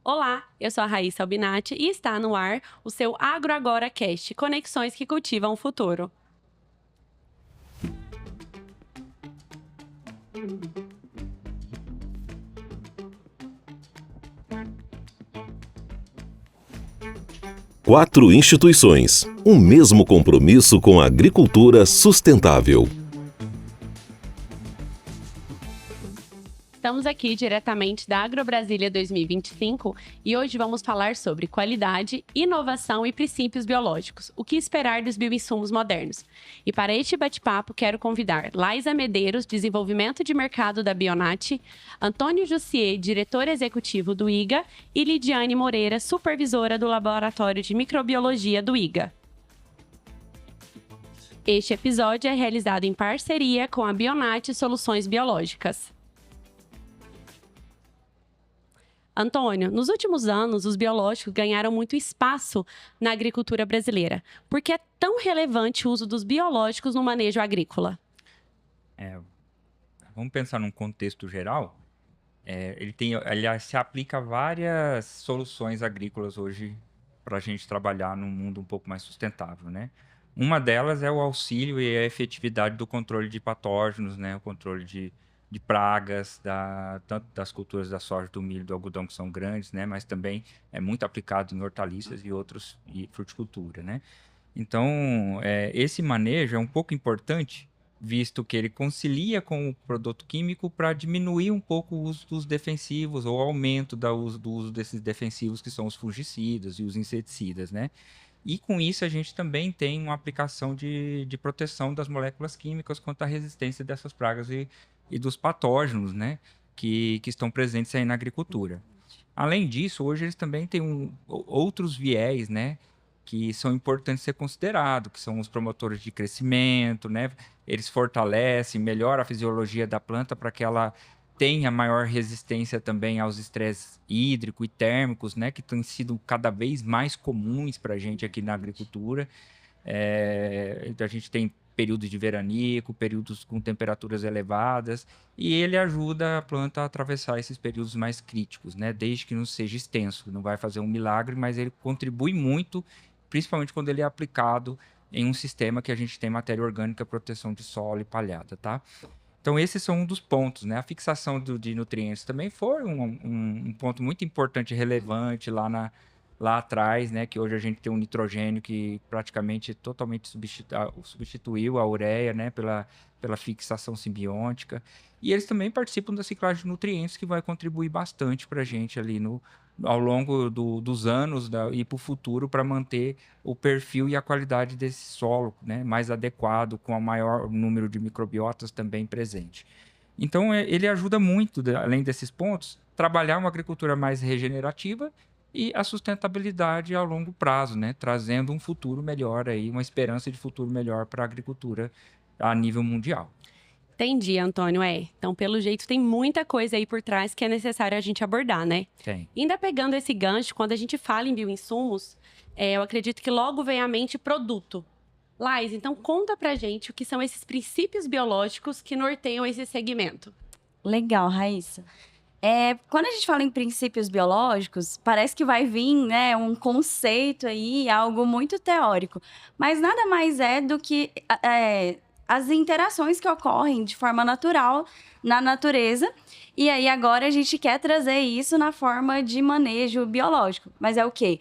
Olá, eu sou a Raíssa Albinati e está no ar o seu Agro Agora Cast, conexões que cultivam o futuro. Quatro instituições, um mesmo compromisso com a agricultura sustentável. Estamos aqui diretamente da AgroBrasília 2025 e hoje vamos falar sobre qualidade, inovação e princípios biológicos. O que esperar dos bioinsumos modernos? E para este bate-papo, quero convidar Laisa Medeiros, Desenvolvimento de Mercado da Bionat, Antônio Jussier, Diretor Executivo do IGA, e Lidiane Moreira, Supervisora do Laboratório de Microbiologia do IGA. Este episódio é realizado em parceria com a Bionat Soluções Biológicas. Antônio, nos últimos anos, os biológicos ganharam muito espaço na agricultura brasileira. Por que é tão relevante o uso dos biológicos no manejo agrícola? Vamos pensar num contexto geral. Ele se aplica a várias soluções agrícolas hoje para a gente trabalhar num mundo um pouco mais sustentável, né? Uma delas é o auxílio e a efetividade do controle de patógenos, né? O controle de pragas, tanto das culturas da soja, do milho, do algodão, que são grandes, né? Mas também é muito aplicado em hortaliças e outros, e fruticultura, né? Então, esse manejo é um pouco importante, visto que ele concilia com o produto químico para diminuir um pouco o uso dos defensivos ou aumento do uso desses defensivos, que são os fungicidas e os inseticidas, né? E com isso a gente também tem uma aplicação de proteção das moléculas químicas contra a resistência dessas pragas e dos patógenos, né? Que estão presentes aí na agricultura. Além disso, hoje eles também têm outros viés, né? Que são importantes ser considerados, que são os promotores de crescimento, né? Eles fortalecem, melhoram a fisiologia da planta para que ela tenha maior resistência também aos estresses hídricos e térmicos, né? Que têm sido cada vez mais comuns para a gente aqui na agricultura. A gente tem períodos de veranico, períodos com temperaturas elevadas, e ele ajuda a planta a atravessar esses períodos mais críticos, né? Desde que não seja extenso. Não vai fazer um milagre, mas ele contribui muito, principalmente quando ele é aplicado em um sistema que a gente tem matéria orgânica, proteção de solo e palhada, tá? Então, esses são um dos pontos, né? A fixação de nutrientes também foi um ponto muito importante e relevante lá atrás, né? Que hoje a gente tem um nitrogênio que praticamente totalmente substituiu a ureia, né? Pela fixação simbiótica. E eles também participam da ciclagem de nutrientes, que vai contribuir bastante para a gente ali ao longo dos anos e para o futuro, para manter o perfil e a qualidade desse solo, né, mais adequado, com o maior número de microbiotas também presente. Então, ele ajuda muito, além desses pontos, trabalhar uma agricultura mais regenerativa e a sustentabilidade ao longo prazo, né, trazendo um futuro melhor, aí, uma esperança de futuro melhor para a agricultura a nível mundial. Entendi, Antônio. Então, pelo jeito, tem muita coisa aí por trás que é necessário a gente abordar, né? Tem. Ainda pegando esse gancho, quando a gente fala em bioinsumos, eu acredito que logo vem à mente produto. Lais, então conta pra gente o que são esses princípios biológicos que norteiam esse segmento. Legal, Raíssa. Quando a gente fala em princípios biológicos, parece que vai vir, né, um conceito aí, algo muito teórico. Mas nada mais é do que as interações que ocorrem de forma natural na natureza. E aí agora a gente quer trazer isso na forma de manejo biológico. Mas é o quê?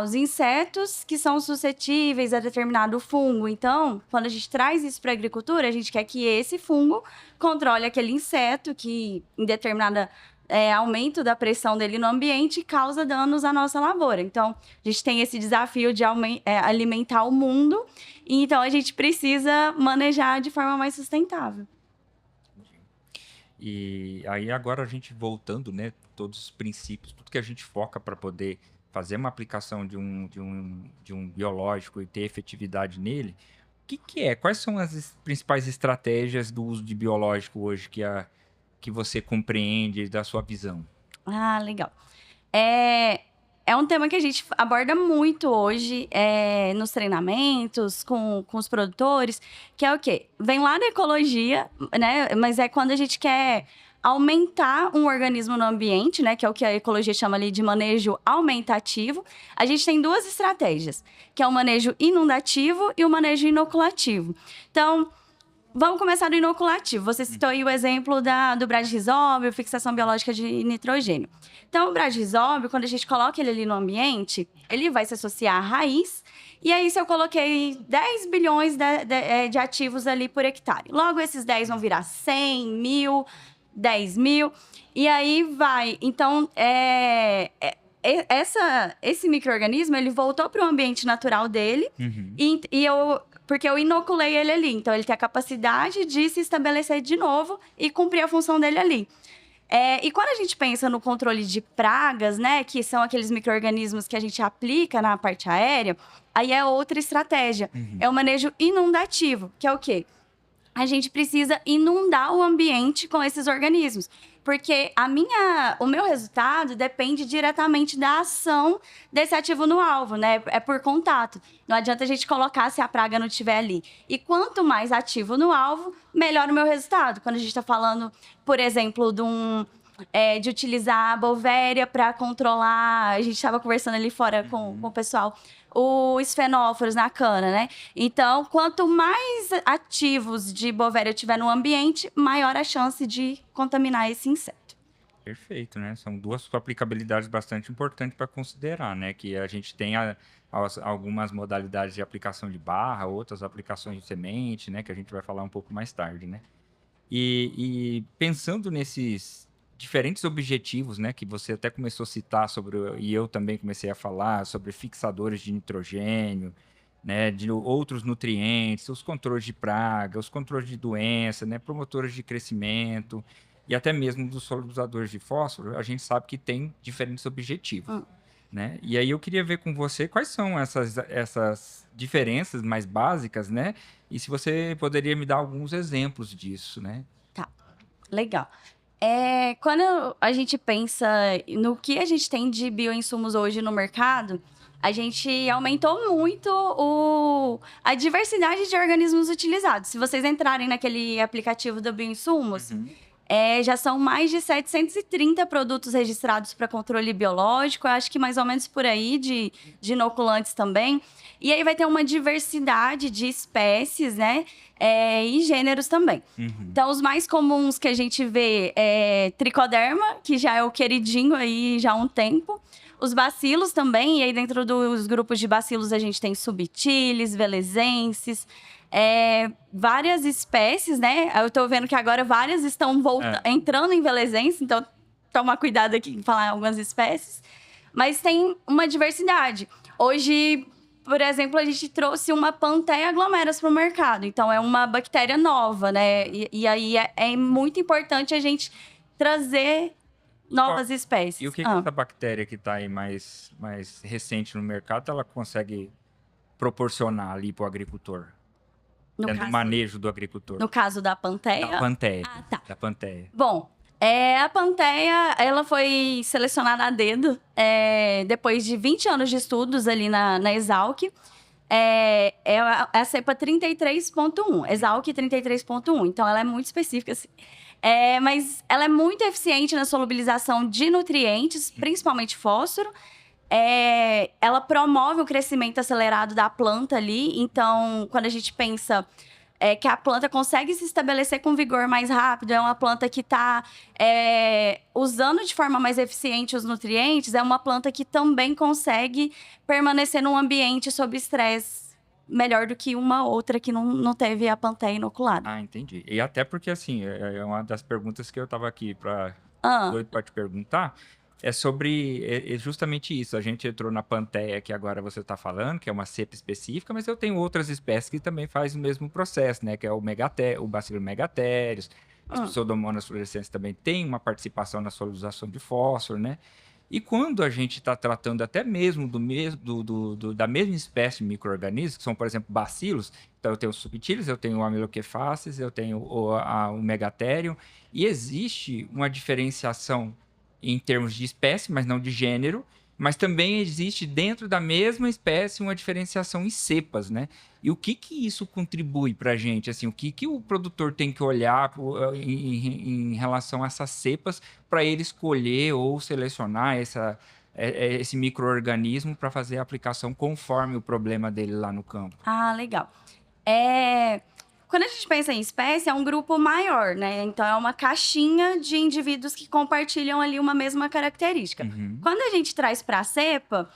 Os insetos que são suscetíveis a determinado fungo. Então, quando a gente traz isso para a agricultura, a gente quer que esse fungo controle aquele inseto que, em determinada aumento da pressão dele no ambiente, causa danos à nossa lavoura. Então, a gente tem esse desafio de alimentar o mundo, e então a gente precisa manejar de forma mais sustentável. E aí agora a gente voltando, né, todos os princípios, tudo que a gente foca para poder fazer uma aplicação de um biológico e ter efetividade nele, o que é? Quais são as principais estratégias do uso de biológico hoje que você compreende da sua visão? Legal. É um tema que a gente aborda muito hoje nos treinamentos, com os produtores, que é o quê? Vem lá da ecologia, né? Mas é quando a gente quer aumentar um organismo no ambiente, né, que é o que a ecologia chama ali de manejo aumentativo, a gente tem 2 estratégias, que é o manejo inundativo e o manejo inoculativo. Então, vamos começar do inoculativo. Você citou aí o exemplo do bradyrhizóbio, fixação biológica de nitrogênio. Então, o bradyrhizóbio, quando a gente coloca ele ali no ambiente, ele vai se associar à raiz. E aí, se eu coloquei 10 bilhões de ativos ali por hectare, logo esses 10 vão virar 100, 1000, 10 mil. E aí vai. Então, esse micro-organismo, ele voltou para o ambiente natural dele. Porque eu inoculei ele ali. Então, ele tem a capacidade de se estabelecer de novo e cumprir a função dele ali. E quando a gente pensa no controle de pragas, né, que são aqueles micro-organismos que a gente aplica na parte aérea, aí é outra estratégia. É o manejo inundativo, que é o quê? A gente precisa inundar o ambiente com esses organismos. Porque o meu resultado depende diretamente da ação desse ativo no alvo, né? É por contato. Não adianta a gente colocar se a praga não estiver ali. E quanto mais ativo no alvo, melhor o meu resultado. Quando a gente está falando, por exemplo, de utilizar a Bovéria para controlar... A gente estava conversando ali fora com o pessoal... os fenóforos na cana, né? Então, quanto mais ativos de Bovéria tiver no ambiente, maior a chance de contaminar esse inseto. Perfeito, né? São 2 aplicabilidades bastante importantes para considerar, né? Que a gente tem algumas modalidades de aplicação de barra, outras aplicações de semente, né? Que a gente vai falar um pouco mais tarde, né? E pensando nesses diferentes objetivos, né, que você até começou a citar e eu também comecei a falar sobre fixadores de nitrogênio, né, de outros nutrientes, os controles de praga, os controles de doença, né, promotores de crescimento e até mesmo dos solubilizadores de fósforo, a gente sabe que tem diferentes objetivos, né? E aí eu queria ver com você quais são essas diferenças mais básicas, né? E se você poderia me dar alguns exemplos disso, né? Tá, legal. Quando a gente pensa no que a gente tem de bioinsumos hoje no mercado, a gente aumentou muito a diversidade de organismos utilizados. Se vocês entrarem naquele aplicativo do Bioinsumos, já são mais de 730 produtos registrados para controle biológico, eu acho que mais ou menos por aí, de inoculantes também. E aí vai ter uma diversidade de espécies, né? E gêneros também. Então, os mais comuns que a gente vê é tricoderma, que já é o queridinho aí já há um tempo. Os bacilos também, e aí dentro dos grupos de bacilos a gente tem subtilis, velezenses, várias espécies, né? Eu tô vendo que agora várias estão entrando em velezense, então toma cuidado aqui em falar algumas espécies. Mas tem uma diversidade. Hoje, por exemplo, a gente trouxe uma Panthea aglomeras para o mercado. Então, é uma bactéria nova, né? E aí é muito importante a gente trazer novas espécies. E o que essa bactéria que está aí mais recente no mercado, ela consegue proporcionar ali para o agricultor? No manejo do agricultor. No caso da Panthea? Da Panthea. Tá. Da Panthea. Bom, a Panthea, ela foi selecionada a dedo depois de 20 anos de estudos ali na Exalc. É a cepa 33.1, Exalc 33.1. Então, ela é muito específica, assim. Mas ela é muito eficiente na solubilização de nutrientes, principalmente fósforo. Ela promove o crescimento acelerado da planta ali. Então, quando a gente pensa que a planta consegue se estabelecer com vigor mais rápido, é uma planta que está usando de forma mais eficiente os nutrientes, é uma planta que também consegue permanecer num ambiente sob estresse melhor do que uma outra que não teve a Panthea inoculada. Ah, entendi. E até porque, assim, é uma das perguntas que eu estava aqui doido para te perguntar, é sobre justamente isso. A gente entrou na Panthea, que agora você está falando, que é uma cepa específica, mas eu tenho outras espécies que também fazem o mesmo processo, né? Que é o Bacillus megaterius, as Pseudomonas fluorescentes também têm uma participação na solubilização de fósforo, né? E quando a gente está tratando até mesmo da mesma espécie de micro-organismos, que são, por exemplo, bacilos, então eu tenho subtilis, eu tenho o Amylocephastes, eu tenho o Megatherium, e existe uma diferenciação em termos de espécie, mas não de gênero, mas também existe dentro da mesma espécie uma diferenciação em cepas, né? E o que isso contribui para a gente? Assim, o que o produtor tem que olhar em relação a essas cepas para ele escolher ou selecionar esse micro-organismo para fazer a aplicação conforme o problema dele lá no campo? Ah, legal. Quando a gente pensa em espécie, é um grupo maior, né? Então, é uma caixinha de indivíduos que compartilham ali uma mesma característica. Quando a gente traz para a cepa,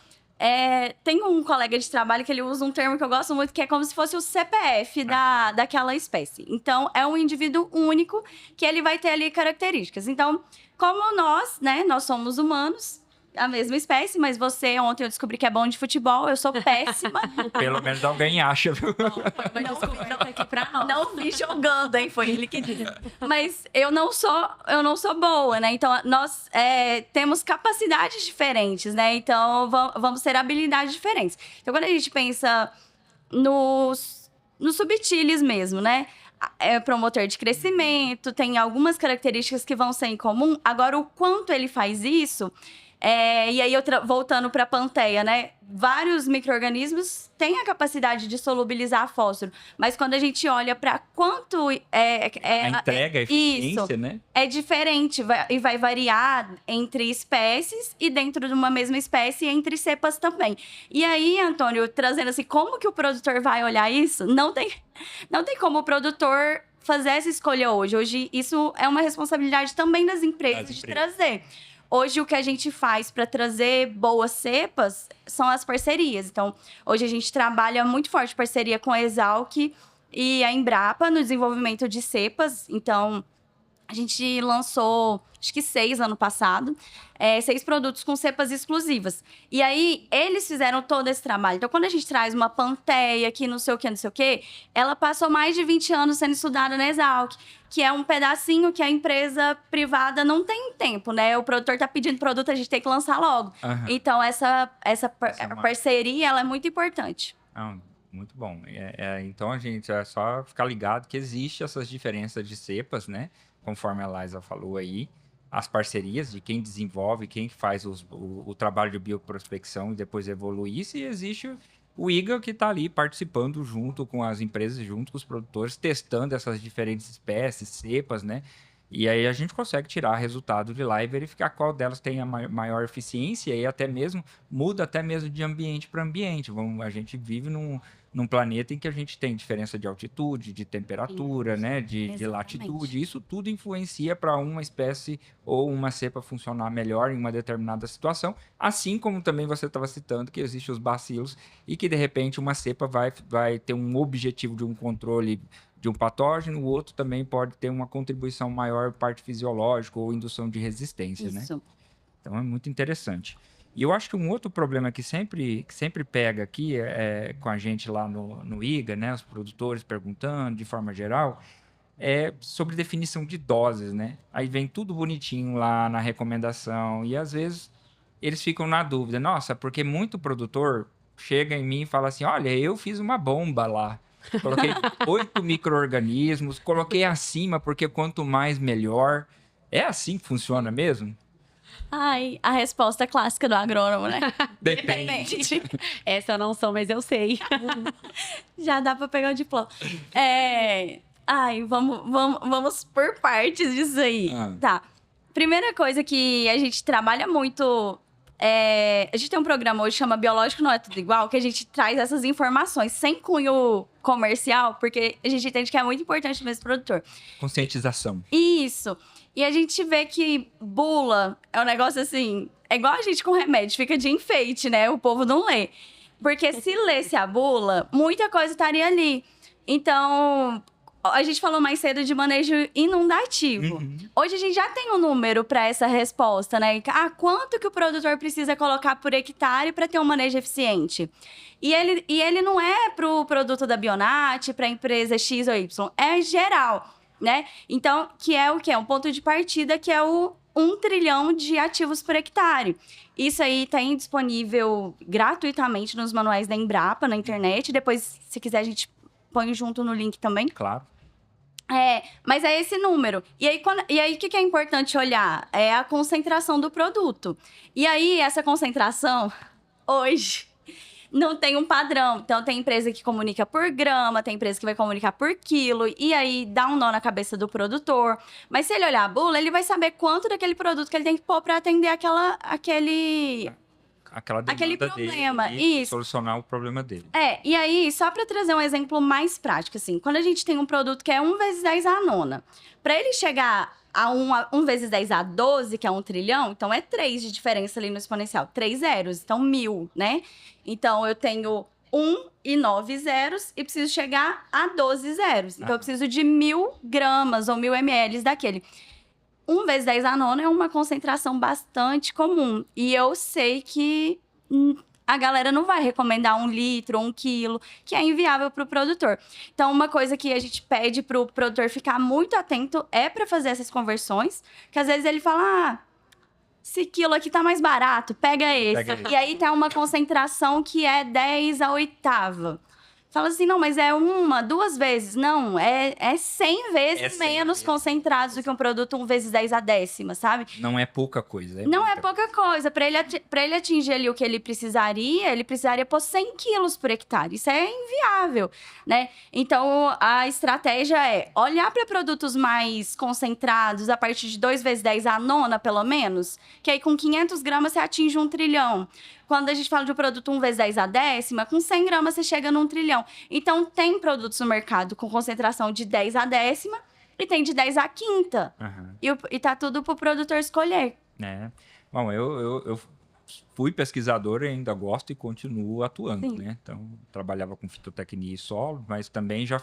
tem um colega de trabalho que ele usa um termo que eu gosto muito, que é como se fosse o CPF daquela espécie. Então, é um indivíduo único que ele vai ter ali características. Então, como nós, né? Nós somos humanos, a mesma espécie, mas ontem eu descobri que é bom de futebol, eu sou péssima. Pelo menos alguém acha, viu? Não vi jogando, hein? Foi ele que disse. Mas eu não sou boa, né? Então, nós temos capacidades diferentes, né? Então, vamos ter habilidades diferentes. Então, quando a gente pensa nos subtilis mesmo, né? É promotor de crescimento, tem algumas características que vão ser em comum. Agora, o quanto ele faz isso... e aí, voltando para a Panteia, né? Vários micro-organismos têm a capacidade de solubilizar fósforo, mas quando a gente olha para quanto a entrega, a eficiência, isso, né? É diferente e vai variar entre espécies e dentro de uma mesma espécie entre cepas também. E aí, Antônio, trazendo assim, como que o produtor vai olhar isso? Não tem como o produtor fazer essa escolha hoje. Hoje, isso é uma responsabilidade também das empresas de trazer. Hoje, o que a gente faz para trazer boas cepas são as parcerias. Então, hoje a gente trabalha muito forte parceria com a Exalc e a Embrapa no desenvolvimento de cepas. Então, a gente lançou, acho que 6 ano passado, 6 produtos com cepas exclusivas. E aí, eles fizeram todo esse trabalho. Então, quando a gente traz uma Panteia, que não sei o que, ela passou mais de 20 anos sendo estudada na Exalc, que é um pedacinho que a empresa privada não tem tempo, né? O produtor tá pedindo produto, a gente tem que lançar logo. Então, essa parceria, ela é muito importante. Muito bom. Então, a gente é só ficar ligado que existe essas diferenças de cepas, né? Conforme a Laisa falou aí, as parcerias de quem desenvolve, quem faz o trabalho de bioprospecção e depois evolui isso, e existe o IGA que está ali participando junto com as empresas, junto com os produtores, testando essas diferentes espécies, cepas, né? E aí a gente consegue tirar resultado de lá e verificar qual delas tem a maior eficiência e até mesmo muda até mesmo de ambiente para ambiente. A gente vive num planeta em que a gente tem diferença de altitude, de temperatura, né, de latitude. Isso tudo influencia para uma espécie ou uma cepa funcionar melhor em uma determinada situação. Assim como também você estava citando que existem os bacilos e que de repente uma cepa vai ter um objetivo de um controle de um patógeno, o outro também pode ter uma contribuição maior parte fisiológica ou indução de resistência, né? Então é muito interessante. E eu acho que um outro problema que sempre pega aqui com a gente lá no IGA, né, os produtores perguntando de forma geral, é sobre definição de doses, né? Aí vem tudo bonitinho lá na recomendação e às vezes eles ficam na dúvida. Nossa, porque muito produtor chega em mim e fala assim, olha, eu fiz uma bomba lá. Coloquei 8 micro-organismos, coloquei acima porque quanto mais melhor. É assim que funciona mesmo? Ai, a resposta clássica do agrônomo, né? Depende. Essa eu não sou, mas eu sei. Já dá para pegar o diploma. Ai, vamos por partes disso aí. Tá. Primeira coisa que a gente trabalha muito... a gente tem um programa hoje que chama Biológico Não É Tudo Igual, que a gente traz essas informações sem cunho comercial, porque a gente entende que é muito importante mesmo pro produtor. Conscientização. Isso. E a gente vê que bula é um negócio assim... É igual a gente com remédio, fica de enfeite, né? O povo não lê. Porque se lesse a bula, muita coisa estaria ali. Então... A gente falou mais cedo de manejo inundativo. Hoje a gente já tem um número para essa resposta, né? Quanto que o produtor precisa colocar por hectare para ter um manejo eficiente? E ele não é para o produto da Bionat, para a empresa X ou Y, é geral, né? Então, que é o quê? Um ponto de partida que é o 1 trilhão de ativos por hectare. Isso aí está disponível gratuitamente nos manuais da Embrapa, na internet. Depois, se quiser, a gente põe junto no link também. Claro. Mas é esse número. E aí, o que é importante olhar? É a concentração do produto. E aí, essa concentração, hoje, não tem um padrão. Então, tem empresa que comunica por grama, tem empresa que vai comunicar por quilo, e aí dá um nó na cabeça do produtor. Mas se ele olhar a bula, ele vai saber quanto daquele produto que ele tem que pôr para atender Aquela demanda aquele problema. dele e Isso. solucionar o problema dele. E aí, só para trazer um exemplo mais prático, assim, quando a gente tem um produto que é 1 vezes 10 à nona, para ele chegar a 1 vezes 10 a 12, que é 1 trilhão, então é 3 de diferença ali no exponencial, 3 zeros, então 1000, né? Então eu tenho 1 e 9 zeros e preciso chegar a 12 zeros. Então eu preciso de 1000 gramas ou 1000 ml daquele. 1 vezes 10 à nona é uma concentração bastante comum. E eu sei que a galera não vai recomendar 1 litro ou 1 quilo, que é inviável para o produtor. Então, uma coisa que a gente pede para o produtor ficar muito atento é para fazer essas conversões, que às vezes ele fala, esse quilo aqui tá mais barato, pega esse. E aí tem uma concentração que é 10 a oitava. Fala assim, não, mas é 1, 2 vezes. Não, é 100 vezes 100 menos vezes. concentrados do que um produto 1 vezes 10 a décima, sabe? Não é pouca coisa. Não é muita pouca coisa. Para ele atingir ali o que ele precisaria pôr 100 quilos por hectare. Isso é inviável, né? Então, a estratégia é olhar para produtos mais concentrados a partir de 2 vezes 10 à nona, pelo menos, que aí com 500 gramas você atinge 1 trilhão. Quando a gente fala de um produto 1 vezes 10 à décima, com 100 gramas você chega num trilhão. Então, tem produtos no mercado com concentração de 10 à décima e tem de 10 à quinta. E tá tudo pro produtor escolher. Bom, eu fui pesquisador e ainda gosto e continuo atuando, Sim. né? Então, trabalhava com fitotecnia e solo, mas também já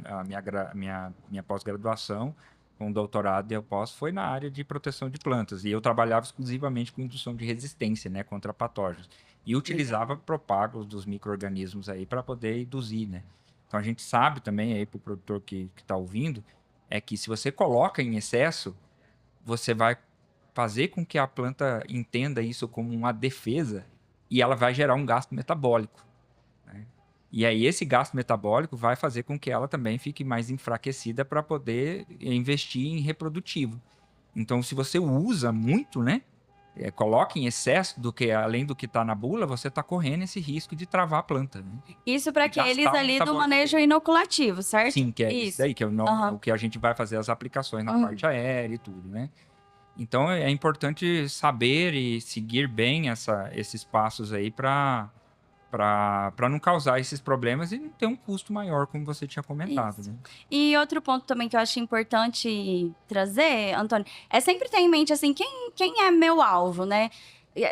a minha pós-graduação, com doutorado e eu foi na área de proteção de plantas. E eu trabalhava exclusivamente com indução de resistência, né, contra patógenos. E utilizava propagos dos micro-organismos aí para poder induzir, né? Então, a gente sabe também aí para o produtor que está ouvindo, é que se você coloca em excesso, você vai fazer com que a planta entenda isso como uma defesa e ela vai gerar um gasto metabólico, né? E aí esse gasto metabólico vai fazer com que ela também fique mais enfraquecida para poder investir em reprodutivo. Então, se você usa muito, né? Coloca em excesso além do que está na bula, você está correndo esse risco de travar a planta, né? Isso para E gastar aqueles o ali do metabólico manejo inoculativo, certo? Sim, que é isso daí, que é o que a gente vai fazer as aplicações na parte aérea e tudo, né? Então, é importante saber e seguir bem esses passos aí para não causar esses problemas e não ter um custo maior, como você tinha comentado, né? E outro ponto também que eu acho importante trazer, Antônio, é sempre ter em mente, assim, quem é meu alvo, né?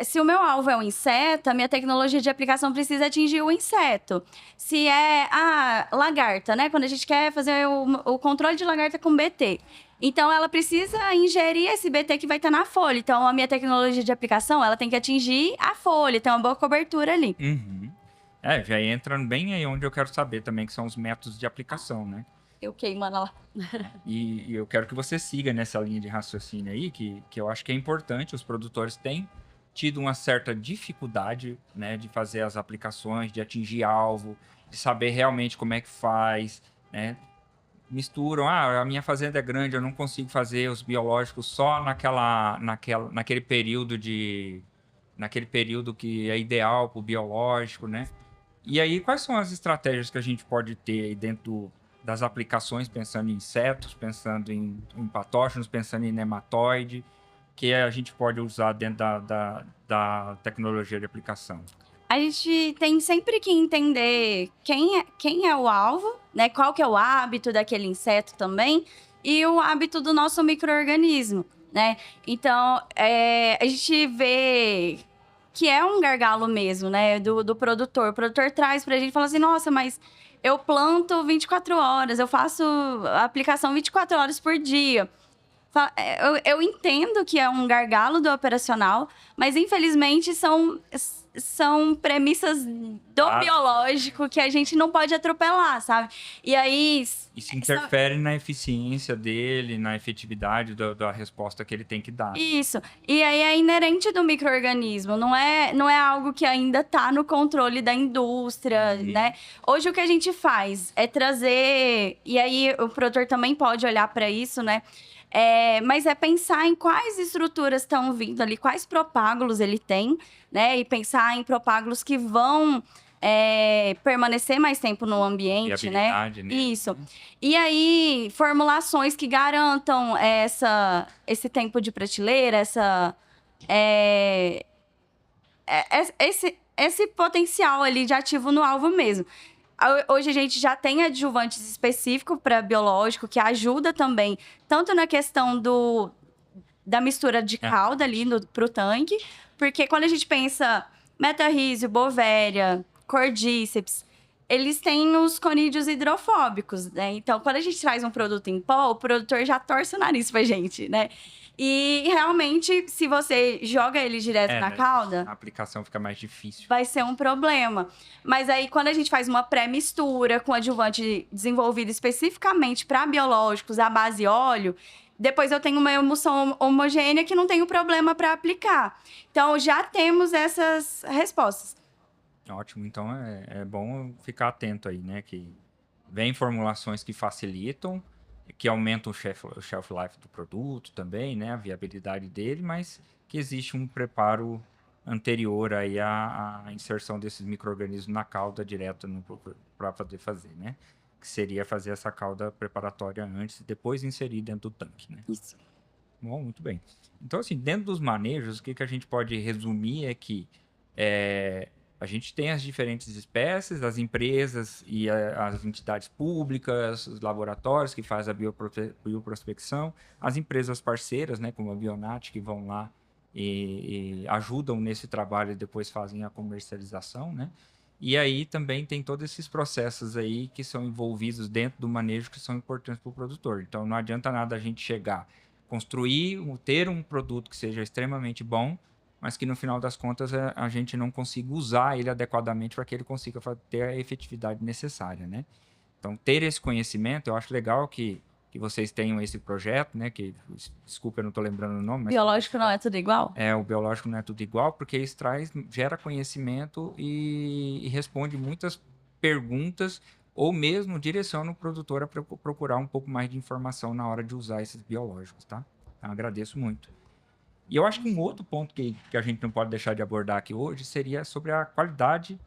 Se o meu alvo é um inseto, a minha tecnologia de aplicação precisa atingir o inseto. Se é a lagarta, né? Quando a gente quer fazer o controle de lagarta com BT. Então, ela precisa ingerir esse BT que vai estar na folha. Então, a minha tecnologia de aplicação, ela tem que atingir a folha, tem uma boa cobertura ali. Já entra bem aí onde eu quero saber também, que são os métodos de aplicação, né? Eu queimando lá. E eu quero que você siga nessa linha de raciocínio aí, que eu acho que é importante. Os produtores têm tido uma certa dificuldade, né, de fazer as aplicações, de atingir alvo, de saber realmente como é que faz, né? Misturam, a minha fazenda é grande, eu não consigo fazer os biológicos só naquele período que é ideal para o biológico, né? E aí, quais são as estratégias que a gente pode ter aí dentro das aplicações, pensando em insetos, pensando em patógenos, pensando em nematóide, que a gente pode usar dentro da tecnologia de aplicação? A gente tem sempre que entender quem é o alvo, né? Qual que é o hábito daquele inseto também e o hábito do nosso micro-organismo, né? Então, a gente vê que é um gargalo mesmo, né? Do produtor. O produtor traz pra gente e fala assim, nossa, mas eu planto 24 horas, eu faço a aplicação 24 horas por dia. Eu entendo que é um gargalo do operacional, mas infelizmente são premissas do biológico que a gente não pode atropelar, sabe? E aí... Isso interfere na eficiência dele, na efetividade da resposta que ele tem que dar. Isso. E aí é inerente do micro-organismo, não é algo que ainda está no controle da indústria, né? Hoje o que a gente faz é trazer... E aí o produtor também pode olhar para isso, né? Mas é pensar em quais estruturas estão vindo ali, quais propágulos ele tem, né? E pensar em propágulos que vão permanecer mais tempo no ambiente, né? Isso. E aí, formulações que garantam esse tempo de prateleira, esse potencial ali de ativo no alvo mesmo. Hoje a gente já tem adjuvantes específicos para biológico, que ajuda também, tanto na questão da mistura de calda ali para o tanque, porque quando a gente pensa metarrísio, bovéria, cordíceps, eles têm os conídeos hidrofóbicos, né? Então, quando a gente traz um produto em pó, o produtor já torce o nariz pra gente, né? E realmente, se você joga ele direto na calda, a aplicação fica mais difícil. Vai ser um problema. Mas aí, quando a gente faz uma pré-mistura com adjuvante desenvolvido especificamente para biológicos à base óleo, depois eu tenho uma emulsão homogênea que não tenho problema para aplicar. Então, já temos essas respostas. Ótimo. Então, é bom ficar atento aí, né? Que vem formulações que facilitam, que aumentam o shelf life do produto também, né? A viabilidade dele, mas que existe um preparo anterior aí à inserção desses micro-organismos na calda direto para poder fazer, né? Que seria fazer essa calda preparatória antes e depois inserir dentro do tanque, né? Isso. Bom, muito bem. Então, assim, dentro dos manejos, o que a gente pode resumir é que a gente tem as diferentes espécies, as empresas e as entidades públicas, os laboratórios que fazem a bioprospecção, as empresas parceiras, né, como a Bionat, que vão lá e ajudam nesse trabalho e depois fazem a comercialização, né? E aí também tem todos esses processos aí que são envolvidos dentro do manejo que são importantes para o produtor. Então não adianta nada a gente chegar, construir, ter um produto que seja extremamente bom, mas que no final das contas a gente não consiga usar ele adequadamente para que ele consiga ter a efetividade necessária, né? Então, ter esse conhecimento, eu acho legal que vocês tenham esse projeto, né? Que, desculpa, eu não estou lembrando o nome. Mas biológico não é tudo igual? O biológico não é tudo igual, porque isso gera conhecimento e responde muitas perguntas, ou mesmo direciona o produtor a procurar um pouco mais de informação na hora de usar esses biológicos, tá? Então, agradeço muito. E eu acho que um outro ponto que a gente não pode deixar de abordar aqui hoje seria sobre a qualidade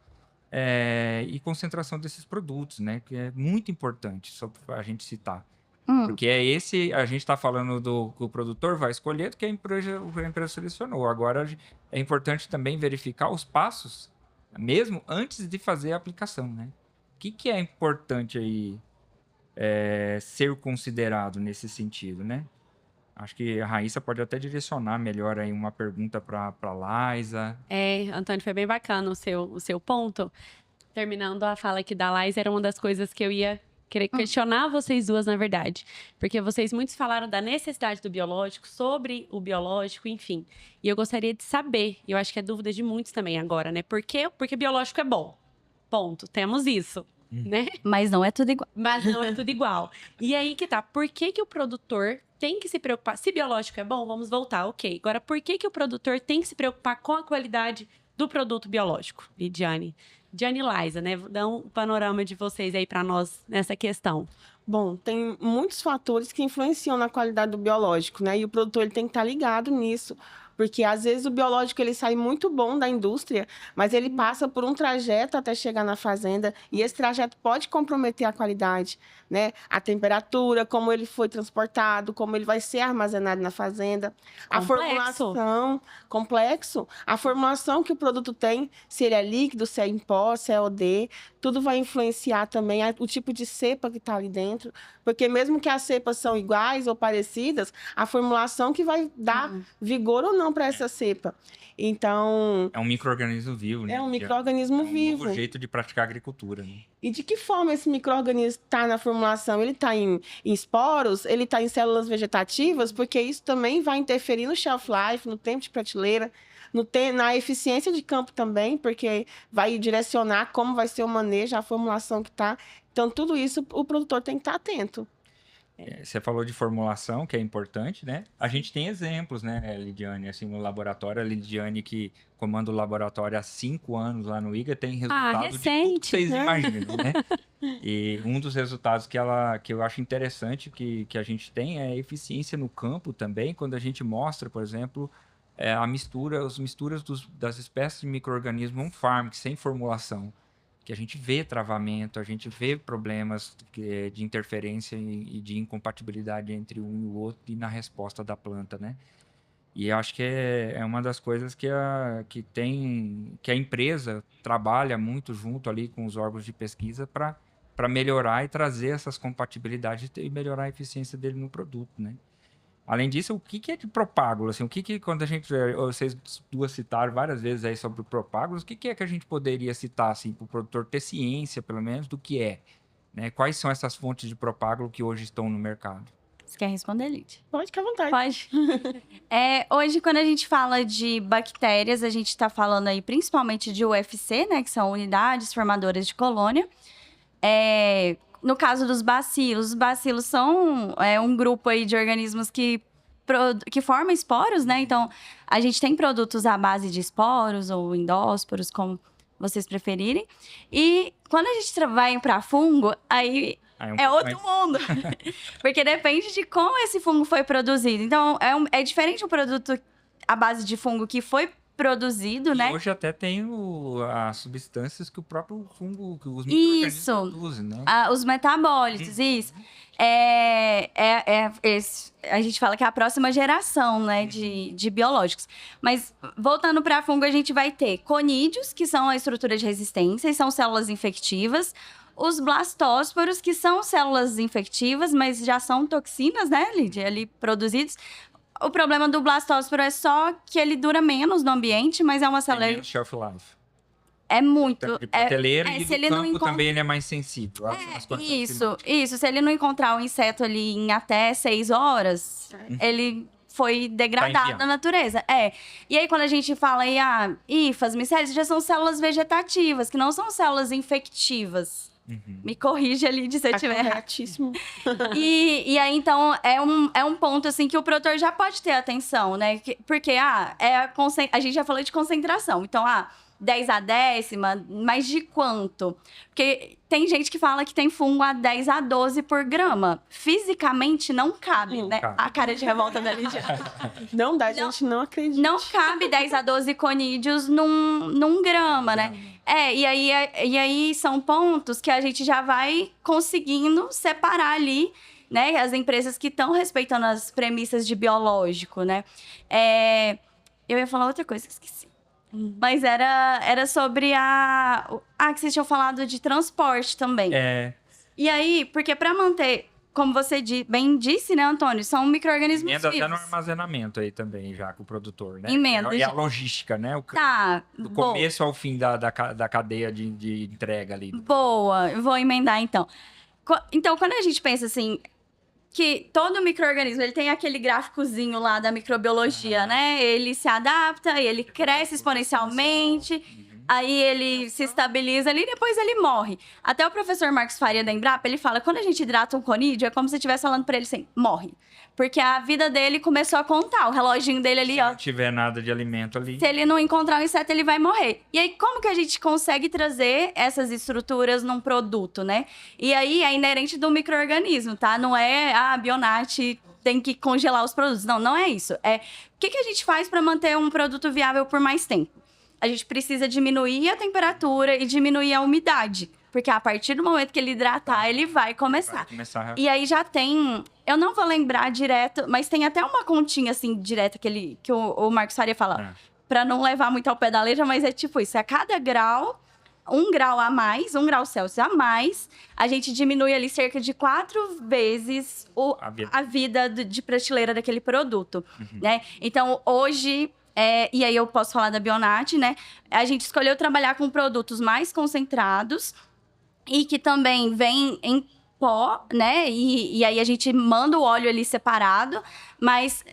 e concentração desses produtos, né? Que é muito importante a gente citar. Porque a gente está falando que o produtor vai escolher do que a empresa selecionou. Agora, é importante também verificar os passos, mesmo antes de fazer a aplicação, né? O que é importante aí ser considerado nesse sentido, né? Acho que a Raíssa pode até direcionar melhor aí uma pergunta para a Laisa. Antônio, foi bem bacana o seu ponto. Terminando a fala aqui da Laisa, era uma das coisas que eu ia querer questionar vocês duas, na verdade. Porque vocês muitos falaram da necessidade do biológico, sobre o biológico, enfim. E eu gostaria de saber, e eu acho que é dúvida de muitos também agora, né? Porque biológico é bom. Ponto. Temos isso. Né? Mas não é tudo igual. Mas não é tudo igual. E aí que tá. Por que o produtor tem que se preocupar? Se biológico é bom, vamos voltar, ok. Agora, por que o produtor tem que se preocupar com a qualidade do produto biológico? Lidiane e Laisa, né? Dá um panorama de vocês aí para nós nessa questão. Bom, tem muitos fatores que influenciam na qualidade do biológico, né? E o produtor ele tem que estar ligado nisso. Porque, às vezes, o biológico ele sai muito bom da indústria, mas ele passa por um trajeto até chegar na fazenda, e esse trajeto pode comprometer a qualidade, né? A temperatura, como ele foi transportado, como ele vai ser armazenado na fazenda. A formulação, complexo. A formulação que o produto tem, se ele é líquido, se é em pó, se é OD, tudo vai influenciar também o tipo de cepa que está ali dentro. Porque mesmo que as cepas são iguais ou parecidas, a formulação que vai dar vigor ou não não para essa cepa. Então, É um micro-organismo vivo, né? é um micro-organismo vivo. É um novo jeito de praticar agricultura, né? E de que forma esse micro-organismo está na formulação? Ele está em esporos? Ele está em células vegetativas? Porque isso também vai interferir no shelf life, no tempo de prateleira, na eficiência de campo também, porque vai direcionar como vai ser o manejo, a formulação que está. Então, tudo isso o produtor tem que estar atento. Você falou de formulação, que é importante, né? A gente tem exemplos, né, Lidiane, assim, no laboratório. A Lidiane, que comanda o laboratório há 5 anos lá no IGA, tem resultado de tudo que recente, vocês né? imaginam, né? E um dos resultados que eu acho interessante que a gente tem é a eficiência no campo também, quando a gente mostra, por exemplo, as misturas das espécies de micro-organismos on-farm, sem formulação. Que a gente vê travamento, a gente vê problemas de interferência e de incompatibilidade entre um e o outro e na resposta da planta, né? E eu acho que é uma das coisas que a empresa trabalha muito junto ali com os órgãos de pesquisa para melhorar e trazer essas compatibilidades e melhorar a eficiência dele no produto, né? Além disso, o que é de propágulo? Assim, quando vocês duas citaram várias vezes aí sobre o propágulo, o que é que a gente poderia citar, assim, para o produtor ter ciência, pelo menos, do que é? Né? Quais são essas fontes de propágulo que hoje estão no mercado? Você quer responder, Lid? Pode ficar à vontade. Pode. Hoje, quando a gente fala de bactérias, a gente está falando aí principalmente de UFC, né? Que são unidades formadoras de colônia. No caso dos bacilos, os bacilos são um grupo aí de organismos que formam esporos, né? Então, a gente tem produtos à base de esporos ou endósporos, como vocês preferirem. E quando a gente vai para fungo, aí é outro mundo. Porque depende de como esse fungo foi produzido. Então, é diferente um produto à base de fungo que foi produzido, né? Hoje até tem as substâncias que o próprio fungo, que os micro-organismos produzem, né? Os metabólitos, isso. A gente fala que é a próxima geração, né, de biológicos. Mas, voltando para fungo, a gente vai ter conídeos, que são a estrutura de resistência, e são células infectivas. Os blastósporos, que são células infectivas, mas já são toxinas, né, Lídia, ali produzidos. O problema do blastósporo é só que ele dura menos no ambiente, mas é uma célula... Tem menos shelf life. É muito. De prateleira e se do ele campo não encontra... também ele é mais sensível. Isso. Se ele não encontrar o inseto ali em até 6 horas, ele foi degradado na natureza. E aí, quando a gente fala aí, hifas, micélios, já são células vegetativas, que não são células infectivas. Me corrige ali se eu estiver errado. Corretíssimo. E aí, então, é um ponto, assim, que o produtor já pode ter atenção, né? Porque, a gente já falou de concentração. Então, 10 a décima, mas de quanto? Porque tem gente que fala que tem fungo a 10 a 12 por grama. Fisicamente, não cabe, né? Cabe. A cara de revolta da Lidiane. Não dá, a gente não acredita. Não cabe 10 a 12 conídeos num grama, né? E aí são pontos que a gente já vai conseguindo separar ali, né? As empresas que estão respeitando as premissas de biológico, né? Eu ia falar outra coisa, esqueci. Mas era sobre que vocês tinham falado de transporte também. E aí, porque para manter, como você bem disse, né, Antônio, são micro-organismos vivos. Emenda até no armazenamento aí também, já, com o produtor, né? Emenda. E a logística, né? Do começo ao fim da cadeia de entrega ali. Boa, eu vou emendar então. Então, quando a gente pensa assim, que todo micro-organismo, ele tem aquele gráficozinho lá da microbiologia, né? Ele se adapta, ele cresce exponencialmente, aí ele se estabiliza ali e depois ele morre. Até o professor Marcos Faria da Embrapa, ele fala, quando a gente hidrata um conídeo, é como se estivesse falando pra ele assim, morre. Porque a vida dele começou a contar, o reloginho dele ali, Se não tiver nada de alimento ali. Se ele não encontrar um inseto, ele vai morrer. E aí, como que a gente consegue trazer essas estruturas num produto, né? E aí, é inerente do micro-organismo, tá? Não é, a Bionat tem que congelar os produtos. Não é isso. O que a gente faz para manter um produto viável por mais tempo? A gente precisa diminuir a temperatura e diminuir a umidade. Porque a partir do momento que ele hidratar, ele vai começar. E aí já tem... Eu não vou lembrar direto, mas tem até uma continha, assim, direta que o Marcos Faria fala. Pra não levar muito ao pé da letra, mas é tipo isso. A cada grau 1 grau a mais, 1 grau Celsius a mais, a gente diminui ali cerca de 4 vezes a vida de prateleira daquele produto, né? Então, hoje... e aí eu posso falar da Bionat, né? A gente escolheu trabalhar com produtos mais concentrados e que também vem em pó, né? E aí a gente manda o óleo ali separado, mas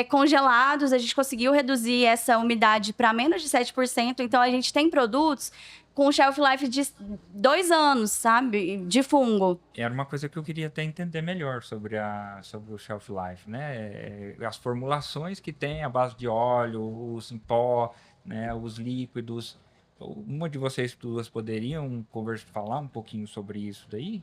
congelados, a gente conseguiu reduzir essa umidade para menos de 7%. Então, a gente tem produtos com shelf life de 2 anos, sabe? De fungo. Era uma coisa que eu queria até entender melhor sobre o shelf life, né? As formulações que tem a base de óleo, os em pó, né? Os líquidos. Uma de vocês duas poderiam falar um pouquinho sobre isso daí?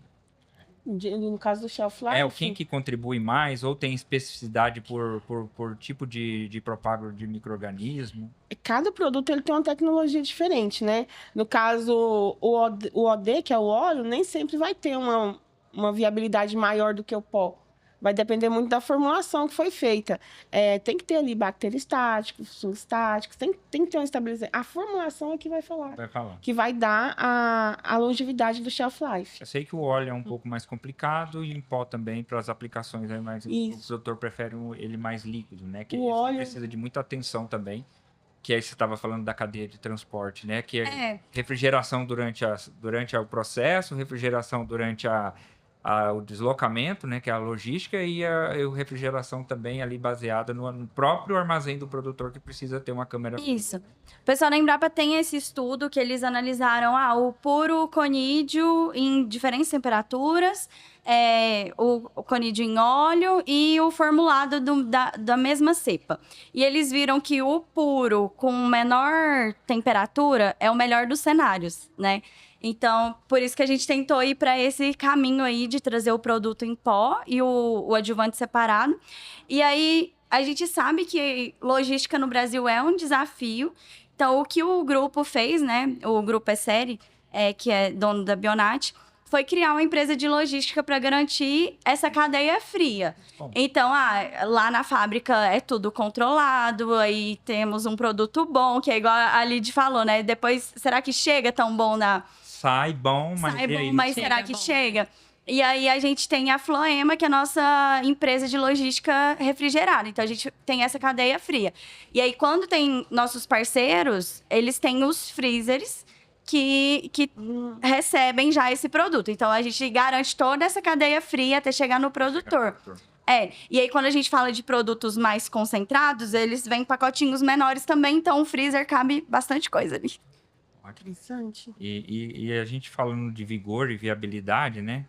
No caso do shelf life? Quem que contribui mais ou tem especificidade por tipo de propago de micro-organismo? Cada produto ele tem uma tecnologia diferente, né? No caso, o OD, que é o óleo, nem sempre vai ter uma viabilidade maior do que o pó. Vai depender muito da formulação que foi feita. Tem que ter ali bacteriostáticos, estáticos, tem que ter uma estabilização. A formulação é que vai falar. Que vai dar a longevidade do shelf life. Eu sei que o óleo é um pouco mais complicado e em pó também, para as aplicações, o produtor prefere ele mais líquido, né? Que o óleo precisa de muita atenção também. Que aí você estava falando da cadeia de transporte, né? Que é refrigeração durante o processo, refrigeração durante o deslocamento, né, que é a logística, e a refrigeração também ali baseada no próprio armazém do produtor, que precisa ter uma câmera. Isso. O pessoal da Embrapa tem esse estudo que eles analisaram o puro conídeo em diferentes temperaturas, o conídeo em óleo e o formulado da mesma cepa. E eles viram que o puro com menor temperatura é o melhor dos cenários, né? Então, por isso que a gente tentou ir para esse caminho aí de trazer o produto em pó e o adjuvante separado. E aí, a gente sabe que logística no Brasil é um desafio. Então, o que o grupo fez, né? O grupo Esseri, que é dono da Bionat, foi criar uma empresa de logística para garantir essa cadeia fria. Então, lá na fábrica é tudo controlado, aí temos um produto bom, que é igual a Lid falou, né? Depois, será que chega tão bom Sai bom, mas será que chega? E aí a gente tem a Floema, que é a nossa empresa de logística refrigerada. Então a gente tem essa cadeia fria. E aí quando tem nossos parceiros, eles têm os freezers que recebem já esse produto. Então a gente garante toda essa cadeia fria até chegar no produtor. E aí quando a gente fala de produtos mais concentrados, eles vêm em pacotinhos menores também, então o freezer cabe bastante coisa ali. Interessante. E a gente falando de vigor e viabilidade, né?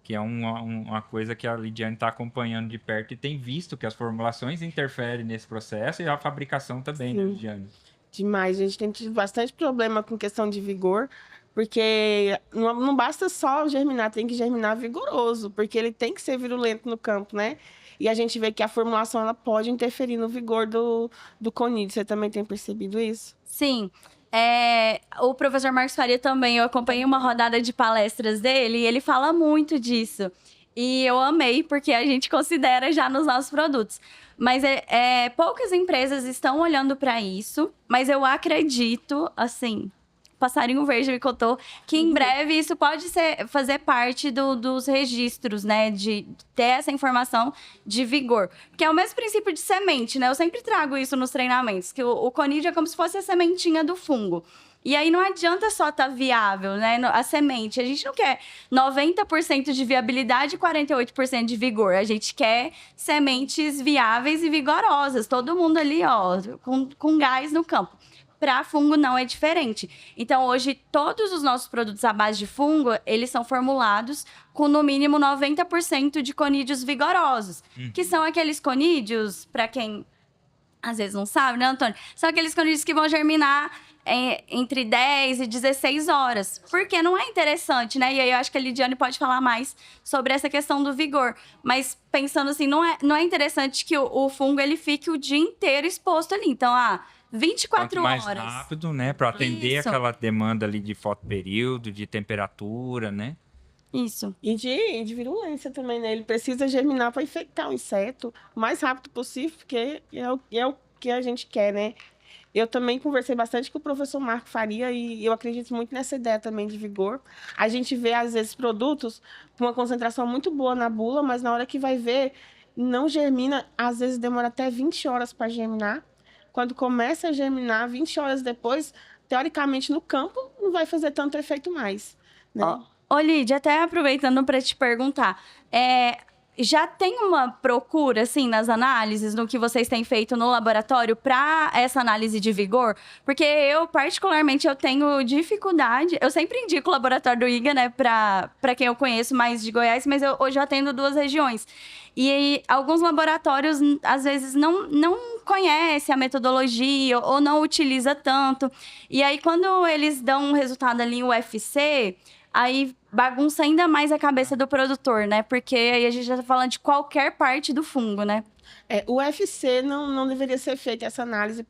Que é uma coisa que a Lidiane está acompanhando de perto e tem visto que as formulações interferem nesse processo e a fabricação também, né, Lidiane? Demais. A gente tem tido bastante problema com questão de vigor, porque não basta só germinar, tem que germinar vigoroso, porque ele tem que ser virulento no campo, né? E a gente vê que a formulação ela pode interferir no vigor do conídeo. Você também tem percebido isso? Sim. O professor Marcos Faria também, eu acompanhei uma rodada de palestras dele e ele fala muito disso. E eu amei, porque a gente considera já nos nossos produtos. Mas poucas empresas estão olhando para isso, mas eu acredito, assim, passarinho verde me contou, que em breve isso pode fazer parte dos registros, né? De ter essa informação de vigor. Que é o mesmo princípio de semente, né? Eu sempre trago isso nos treinamentos, que o conídeo é como se fosse a sementinha do fungo. E aí não adianta só estar viável, né? A semente. A gente não quer 90% de viabilidade e 48% de vigor. A gente quer sementes viáveis e vigorosas. Todo mundo ali, com gás no campo. Para fungo não é diferente. Então, hoje, todos os nossos produtos à base de fungo, eles são formulados com, no mínimo, 90% de conídeos vigorosos. Que são aqueles conídeos, para quem às vezes não sabe, né, Antônio? São aqueles conídeos que vão germinar entre 10 e 16 horas. Porque não é interessante, né? E aí eu acho que a Lidiane pode falar mais sobre essa questão do vigor. Mas pensando assim, não é interessante que o fungo ele fique o dia inteiro exposto ali. Então, 24 mais horas. Rápido, né? Para atender aquela demanda ali de fotoperíodo, de temperatura, né? Isso. E de virulência também, né? Ele precisa germinar para infectar o inseto o mais rápido possível, porque é o que a gente quer, né? Eu também conversei bastante com o professor Marco Faria e eu acredito muito nessa ideia também de vigor. A gente vê, às vezes, produtos com uma concentração muito boa na bula, mas na hora que vai ver, não germina. Às vezes demora até 20 horas para germinar. Quando começa a germinar, 20 horas depois, teoricamente, no campo, não vai fazer tanto efeito mais, né? Ô, Lídia, até aproveitando para te perguntar, já tem uma procura, assim, nas análises, no que vocês têm feito no laboratório para essa análise de vigor? Porque eu, particularmente, eu tenho dificuldade. Eu sempre indico o laboratório do IGA, né, para quem eu conheço mais de Goiás, mas eu hoje eu atendo 2 regiões. E alguns laboratórios, às vezes, não conhecem a metodologia ou não utiliza tanto. E aí, quando eles dão um resultado ali, o UFC, aí bagunça ainda mais a cabeça do produtor, né? Porque aí a gente já tá falando de qualquer parte do fungo, né? O UFC não deveria ser feita essa análise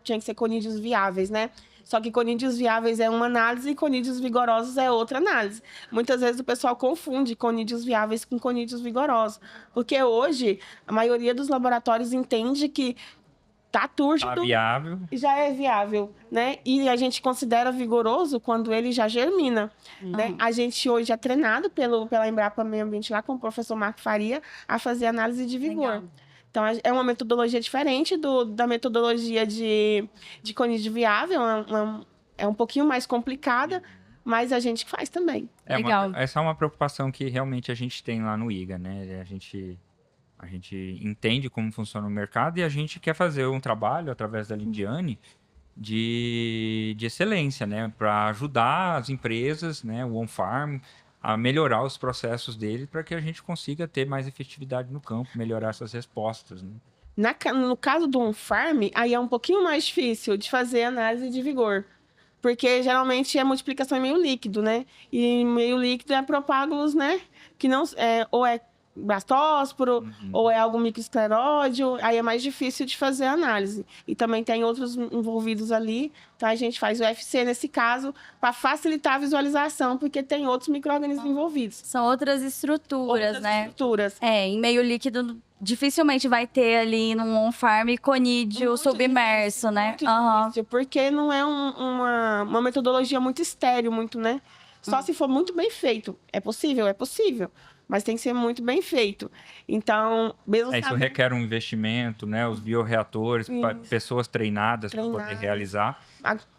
tinha que ser conídeos viáveis, né? Só que conídeos viáveis é uma análise e conídeos vigorosos é outra análise. Muitas vezes o pessoal confunde conídeos viáveis com conídeos vigorosos. Porque hoje, a maioria dos laboratórios entende que tá túrgido Tá viável. e já é viável, né? E a gente considera vigoroso quando ele já germina, né? A gente hoje é treinado pela Embrapa Meio Ambiente lá com o professor Marco Faria a fazer análise de vigor. Legal. Então, é uma metodologia diferente da metodologia de conídeo viável, é um pouquinho mais complicada, mas a gente faz também. Legal. Essa é uma preocupação que realmente a gente tem lá no IGA, né? A gente entende como funciona o mercado e a gente quer fazer um trabalho, através da Lindiane, de excelência, né? Para ajudar as empresas, né? O on-farm, a melhorar os processos dele para que a gente consiga ter mais efetividade no campo, melhorar essas respostas, né? No caso do on-farm, aí é um pouquinho mais difícil de fazer análise de vigor. Porque geralmente a multiplicação é meio líquido, né? E meio líquido é propágulos, né? Que não ou é blastósporo, ou é algum microescleróide, aí é mais difícil de fazer a análise. E também tem outros envolvidos ali, então a gente faz o UFC nesse caso para facilitar a visualização, porque tem outros micro-organismos envolvidos. São outras estruturas, Outras né? estruturas. Em meio líquido, dificilmente vai ter ali num on-farm conídeo Muito submerso, difícil, né? Muito Aham. difícil, porque não é uma metodologia muito estéril, muito, né? Só se for muito bem feito. É possível? É possível. Mas tem que ser muito bem feito. Então, mesmo Isso requer um investimento, né? Os bioreatores, pessoas treinadas para poder realizar.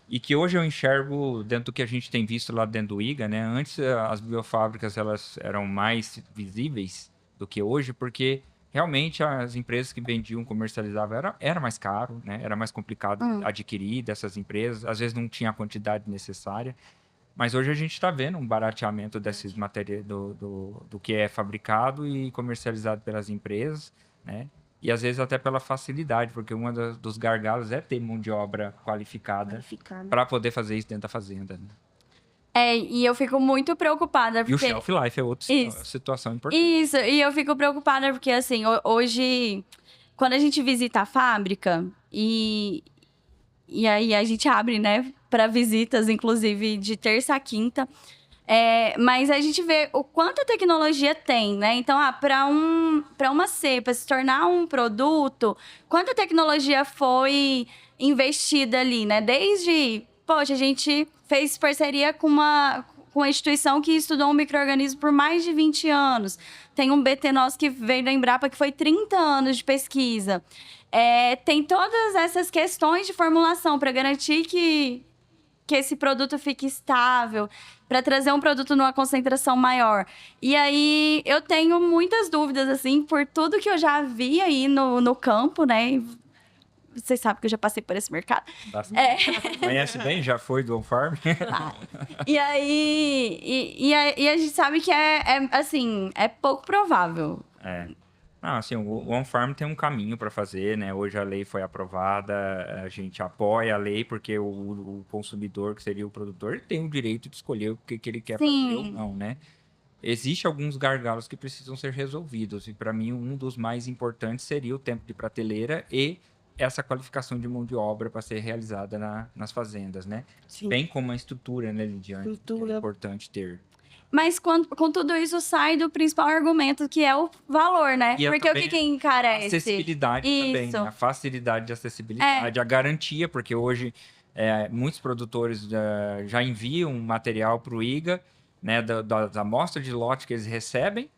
E que hoje eu enxergo, dentro do que a gente tem visto lá dentro do IGA, né? Antes, as biofábricas elas eram mais visíveis do que hoje, porque realmente as empresas que vendiam, comercializavam, era mais caro, né? Era mais complicado adquirir dessas empresas. Às vezes não tinha a quantidade necessária. Mas hoje a gente está vendo um barateamento desses materiais do que é fabricado e comercializado pelas empresas, né? E às vezes até pela facilidade, porque um dos gargalos é ter mão de obra qualificada para poder fazer isso dentro da fazenda, né? E eu fico muito preocupada. E o Porque... shelf life é outra situação importante. Isso, e eu fico preocupada porque, assim, hoje, quando a gente visita a fábrica e aí a gente abre, né, para visitas, inclusive de terça a quinta, mas a gente vê o quanto a tecnologia tem, né? Então, para uma cepa se tornar um produto, quanta tecnologia foi investida ali, né? Desde, poxa, a gente fez parceria com uma instituição que estudou um micro-organismo por mais de 20 anos. Tem um BT nosso que veio da Embrapa que foi 30 anos de pesquisa. Tem todas essas questões de formulação para garantir que esse produto fique estável, para trazer um produto numa concentração maior. E aí, eu tenho muitas dúvidas, assim, por tudo que eu já vi aí no campo, né? Vocês sabem que eu já passei por esse mercado. Conhece bem? Já foi do on-farm? E aí, a gente sabe que assim, é pouco provável. Não, assim, o on-farm tem um caminho para fazer, né? Hoje a lei foi aprovada, a gente apoia a lei, porque o consumidor, que seria o produtor, ele tem o direito de escolher o que ele quer fazer ou não, né? Existem alguns gargalos que precisam ser resolvidos, e para mim um dos mais importantes seria o tempo de prateleira e essa qualificação de mão de obra para ser realizada nas fazendas, né? Sim. Bem como a estrutura, né, Lidiane? Estrutura. É importante ter. Mas com tudo isso sai do principal argumento, que é o valor, né? E Porque o que encarece? Acessibilidade também, Isso. né? A facilidade de acessibilidade, a garantia, porque hoje muitos produtores já enviam material para o IGA, né, da amostra de lote que eles recebem,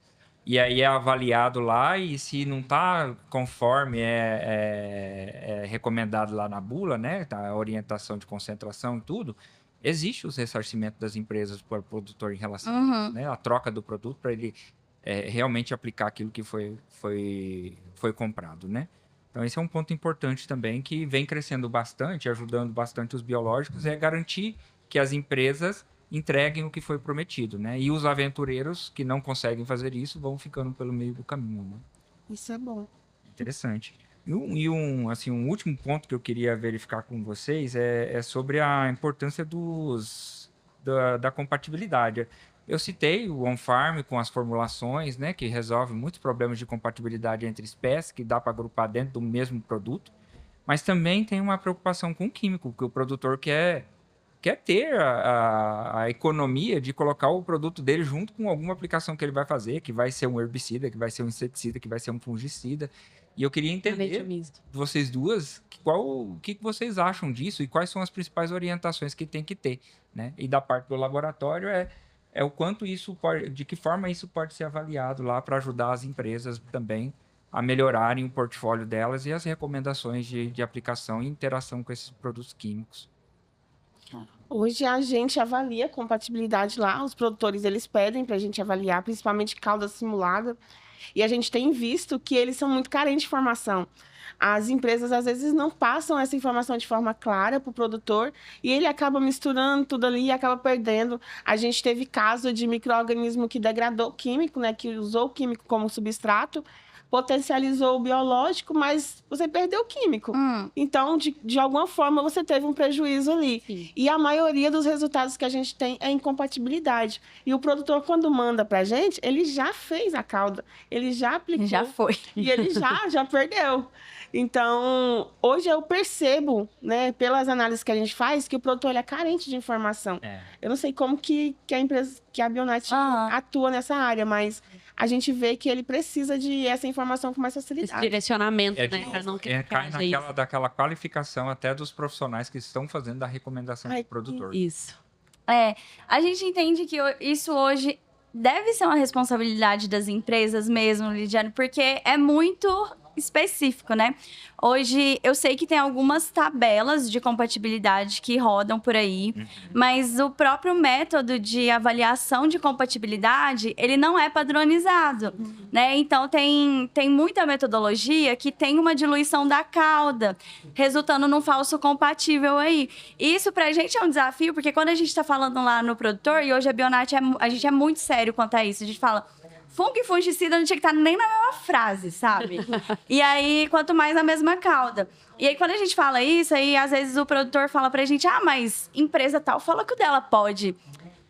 e aí é avaliado lá, e se não está conforme é recomendado lá na bula, né, a orientação de concentração e tudo, existe os ressarcimentos das empresas para o produtor em relação a isso, né, a troca do produto para ele realmente aplicar aquilo que foi comprado, né? Então, esse é um ponto importante também, que vem crescendo bastante, ajudando bastante os biológicos, é garantir que as empresas entreguem o que foi prometido, né? E os aventureiros que não conseguem fazer isso vão ficando pelo meio do caminho, né? Isso é bom. Interessante. Assim, um último ponto que eu queria verificar com vocês é sobre a importância da compatibilidade. Eu citei o on-farm com as formulações, né, que resolve muitos problemas de compatibilidade entre espécies, que dá para agrupar dentro do mesmo produto, mas também tem uma preocupação com o químico, que o produtor quer ter a economia de colocar o produto dele junto com alguma aplicação que ele vai fazer, que vai ser um herbicida, que vai ser um inseticida, que vai ser um fungicida. E eu queria entender de vocês duas o que vocês acham disso e quais são as principais orientações que tem que ter, né? E da parte do laboratório é o quanto de que forma isso pode ser avaliado lá para ajudar as empresas também a melhorarem o portfólio delas e as recomendações de aplicação e interação com esses produtos químicos. Hoje a gente avalia a compatibilidade lá, os produtores eles pedem para a gente avaliar, principalmente cauda simulada, e a gente tem visto que eles são muito carentes de informação. As empresas, às vezes, não passam essa informação de forma clara para o produtor e ele acaba misturando tudo ali e acaba perdendo. A gente teve caso de micro-organismo que degradou o químico, né, que usou o químico como substrato, potencializou o biológico, mas você perdeu o químico. Então, de alguma forma, você teve um prejuízo ali. Sim. E a maioria dos resultados que a gente tem é incompatibilidade. E o produtor, quando manda para a gente, ele já fez a cauda, ele já aplicou. Já foi. E ele já perdeu. Então, hoje eu percebo, né, pelas análises que a gente faz, que o produtor ele é carente de informação. Eu não sei como que a empresa, que a Bionat atua nessa área, mas a gente vê que ele precisa de essa informação com mais facilidade. Esse direcionamento, né? Para não cai daquela qualificação até dos profissionais que estão fazendo a recomendação do produtor. Isso. A gente entende que isso hoje deve ser uma responsabilidade das empresas mesmo, Lidiane, porque é muito específico, né? Hoje, eu sei que tem algumas tabelas de compatibilidade que rodam por aí, mas o próprio método de avaliação de compatibilidade, ele não é padronizado, né? Então, tem muita metodologia que tem uma diluição da cauda, resultando num falso compatível aí. Isso, pra gente, é um desafio, porque quando a gente tá falando lá no produtor, e hoje a Bionat, a gente é muito sério quanto a isso, a gente fala... Fungo e fungicida não tinha que estar nem na mesma frase, sabe? E aí, quanto mais na mesma cauda. E aí, quando a gente fala isso, aí às vezes o produtor fala pra gente, mas empresa tal fala que o dela pode.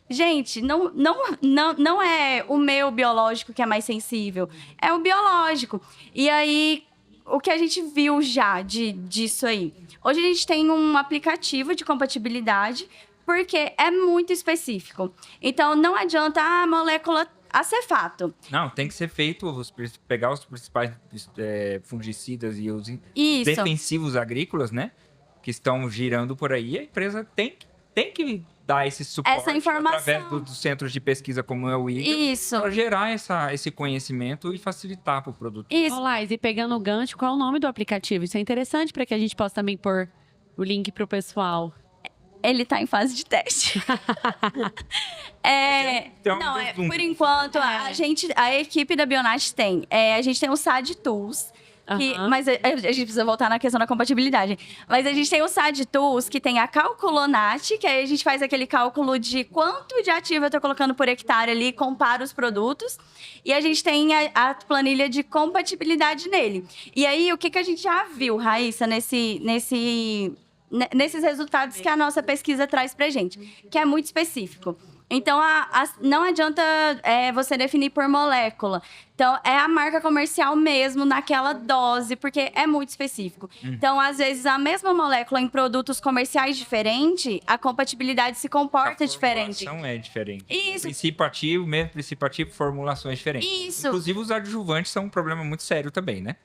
Gente, não é o meu biológico que é mais sensível, é o biológico. E aí, o que a gente viu já disso aí? Hoje a gente tem um aplicativo de compatibilidade, porque é muito específico. Então, não adianta a molécula acefato. Não, tem que ser feito, pegar os principais fungicidas e os defensivos agrícolas, né? Que estão girando por aí. A empresa tem que dar esse suporte essa informação através dos centros de pesquisa como é o IGA, para gerar esse conhecimento e facilitar para o produtor. Isso. Olá, e pegando o gancho, qual é o nome do aplicativo? Isso é interessante para que a gente possa também pôr o link para o pessoal. Ele está em fase de teste. Por enquanto, a equipe da Bionat tem. A gente tem o SAD Tools. Mas a gente precisa voltar na questão da compatibilidade. Mas a gente tem o SAD Tools, que tem a Calculonat, que aí a gente faz aquele cálculo de quanto de ativo eu estou colocando por hectare ali, compara os produtos. E a gente tem a planilha de compatibilidade nele. E aí, o que a gente já viu, Raíssa, nesses resultados que a nossa pesquisa traz pra gente, que é muito específico. Então, não adianta você definir por molécula. Então, é a marca comercial mesmo, naquela dose, porque é muito específico. Então, às vezes, a mesma molécula em produtos comerciais diferentes, a compatibilidade se comporta diferente. A formulação é diferente. Isso. Princípio ativo, mesmo princípio ativo, formulações diferentes. Isso. Inclusive, os adjuvantes são um problema muito sério também, né?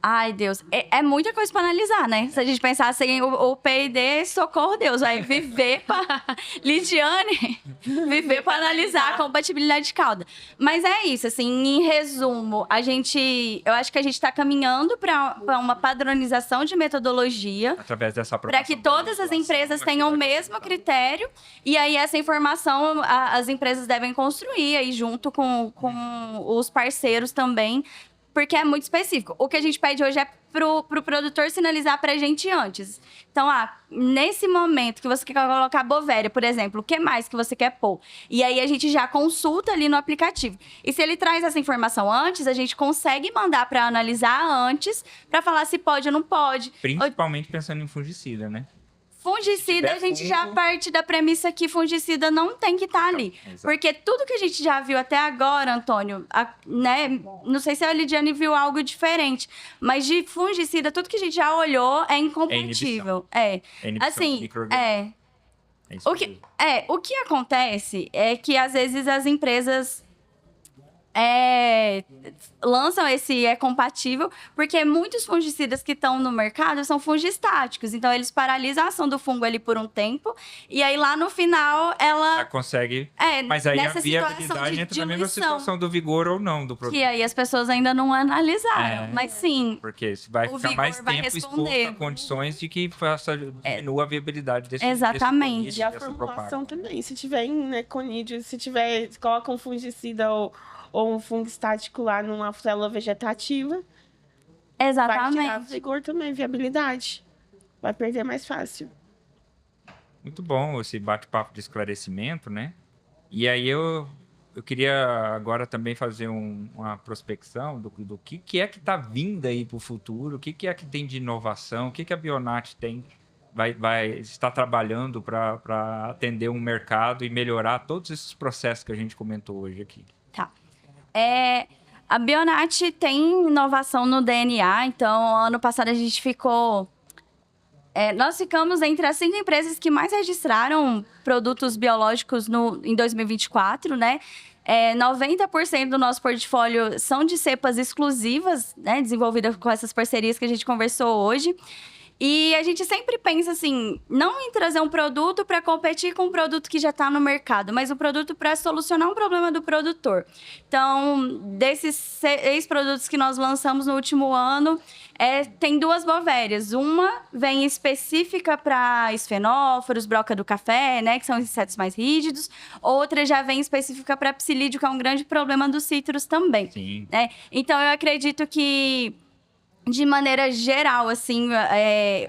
Ai, Deus. É muita coisa para analisar, né? Se a gente pensar assim, o P&D, socorro, Deus, vai viver para... Lidiane, viver para analisar a compatibilidade de calda. Mas é isso, assim, em resumo, eu acho que a gente está caminhando para uma padronização de metodologia. Através dessa Para que todas as empresas tenham o mesmo critério. E aí, essa informação, as empresas devem construir aí junto com os parceiros também, porque é muito específico. O que a gente pede hoje é pro produtor sinalizar pra gente antes. Então, nesse momento que você quer colocar Bovéria, por exemplo, o que mais que você quer pôr? E aí a gente já consulta ali no aplicativo. E se ele traz essa informação antes, a gente consegue mandar para analisar antes, para falar se pode ou não pode. Principalmente pensando em fungicida, né? Fungicida, a gente já parte da premissa que fungicida não tem que estar ali. Exato. Porque tudo que a gente já viu até agora, Antônio, né? Não sei se a Lidiane viu algo diferente, mas de fungicida, tudo que a gente já olhou é incompatível. Assim, isso mesmo. O que acontece é que às vezes as empresas lançam esse compatível, porque muitos fungicidas que estão no mercado são fungistáticos. Então, eles paralisam a ação do fungo ali por um tempo. E aí, lá no final, ela consegue. Mas aí a viabilidade entra na mesma situação do vigor ou não do produto. Que aí as pessoas ainda não analisaram. Mas sim. Porque vai ficar mais tempo exposto a condições de que diminua a viabilidade desse exatamente. E a formulação também. Se tiver em conídeo, se coloca um fungicida ou um fungo estático lá numa célula vegetativa. Exatamente. Vai tirar vigor também, viabilidade. Vai perder mais fácil. Muito bom esse bate-papo de esclarecimento, né? E aí eu queria agora também fazer uma prospecção do que é que está vindo aí para o futuro, o que é que tem de inovação, o que a Bionat vai estar trabalhando para atender um mercado e melhorar todos esses processos que a gente comentou hoje aqui. Tá. A Bionat tem inovação no DNA, então, ano passado a gente ficou... nós ficamos entre as 5 empresas que mais registraram produtos biológicos em 2024, né? 90% do nosso portfólio são de cepas exclusivas, né? Desenvolvidas com essas parcerias que a gente conversou hoje. E a gente sempre pensa assim, não em trazer um produto para competir com um produto que já está no mercado, mas um produto para solucionar um problema do produtor. Então, desses 6 produtos que nós lançamos no último ano, tem 2 bovérias. Uma vem específica para esfenóforos, broca do café, né, que são os insetos mais rígidos. Outra já vem específica para psilídeo, que é um grande problema dos cítrus também. Sim. Né? Então, eu acredito que, de maneira geral, assim,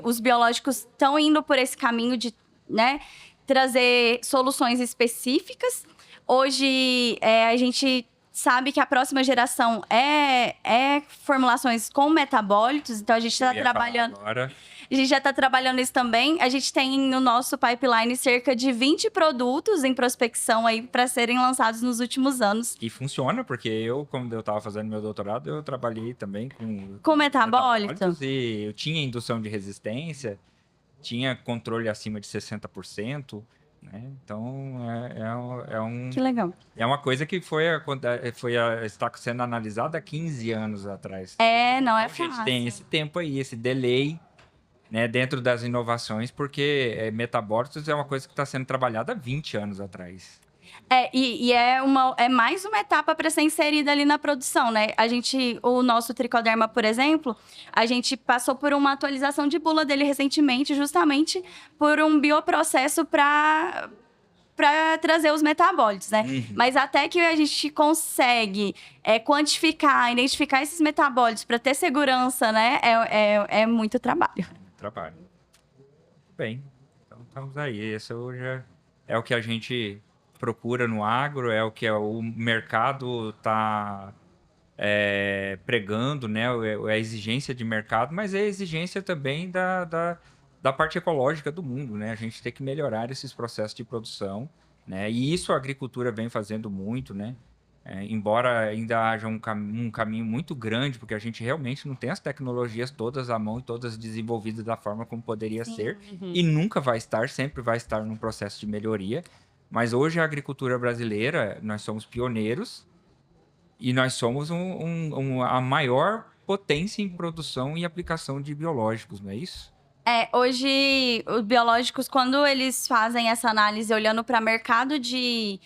os biológicos estão indo por esse caminho de, né, trazer soluções específicas. Hoje, a gente sabe que a próxima geração é formulações com metabólitos, então a gente está trabalhando... A gente já está trabalhando isso também. A gente tem no nosso pipeline cerca de 20 produtos em prospecção aí para serem lançados nos últimos anos. E funciona, porque quando eu estava fazendo meu doutorado, eu trabalhei também com metabólitos. E eu tinha indução de resistência, tinha controle acima de 60%. Né? Então, Que legal. É uma coisa que está sendo analisada há 15 anos atrás. Não é fácil. A gente tem esse tempo aí, esse delay, né, dentro das inovações, porque metabólitos é uma coisa que está sendo trabalhada há 20 anos atrás. E é mais uma etapa para ser inserida ali na produção, né? O nosso tricoderma, por exemplo, a gente passou por uma atualização de bula dele recentemente, justamente por um bioprocesso para trazer os metabólitos, né? Uhum. Mas até que a gente consegue quantificar, identificar esses metabólitos para ter segurança, né? É muito trabalho. Bem, então estamos aí. Esse hoje é o que a gente procura no agro, é o que o mercado está pregando, né? A exigência de mercado, mas é a exigência também da parte ecológica do mundo, né? A gente tem que melhorar esses processos de produção né? E isso a agricultura vem fazendo muito, né? Embora ainda haja um caminho muito grande, porque a gente realmente não tem as tecnologias todas à mão e todas desenvolvidas da forma como poderia ser, e nunca vai estar, sempre vai estar num processo de melhoria. Mas hoje a agricultura brasileira, nós somos pioneiros e nós somos a maior potência em produção e aplicação de biológicos, não é isso? Hoje, os biológicos, quando eles fazem essa análise olhando para mercado de